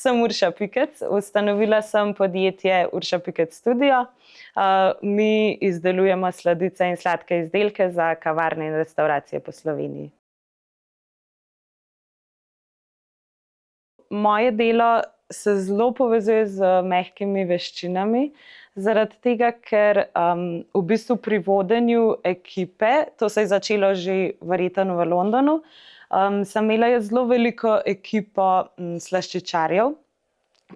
Sem Urša Pikec, ustanovila sem podjetje Urša Pikec Studio. Mi izdelujemo sladice in sladke izdelke za kavarne in restavracije po Sloveniji. Moje delo se zelo povezuje z mehkimi veščinami, zaradi tega, ker v bistvu pri vodenju ekipe, to se je začelo že verjetno v Londonu, sem imela jaz zelo veliko ekipo slaščičarjev,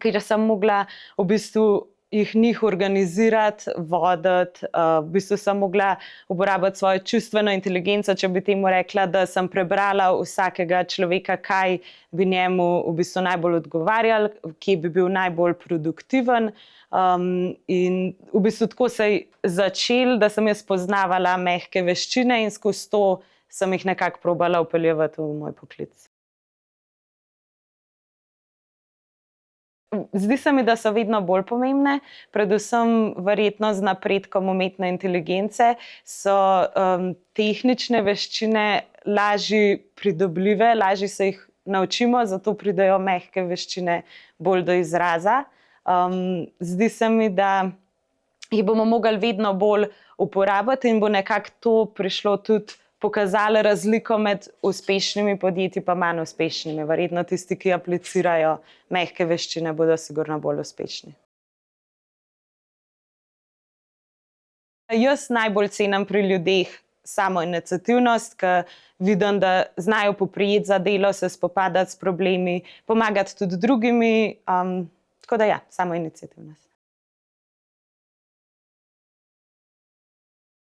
kjer sem mogla v bistvu njih organizirati, voditi, v bistvu sem mogla uporabiti svojo čustveno inteligenco, če bi temu rekla, da sem prebrala vsakega človeka, kaj bi njemu v bistvu najbolj odgovarjalo, kje bi bil najbolj produktiven. In v bistvu tako se je začelo, da sem jaz spoznavala mehke veščine in skozi to sem jih nekako probala vpeljevati v moj poklic. Zdi se mi, da so vedno bolj pomembne, predvsem verjetno z napredkom umetne inteligence so tehnične veščine lažje pridobljive, lažje se jih naučimo, zato pridejo mehke veščine bolj do izraza. Zdi se mi, da jih bomo mogli vedno bolj uporabiti in bo nekako to prišlo tudi pokazalo razliko med uspešnimi podjetji pa manj uspešnimi. Verjetno tisti, ki aplicirajo mehke veščine, bodo sigurno bolj uspešni. Jaz najbolj cenim pri ljudeh samoiniciativnost, ker vidim, da znajo poprijeti za delo, se spopadati s problemi, pomagati tudi drugimi. Tako da ja, samoiniciativnost.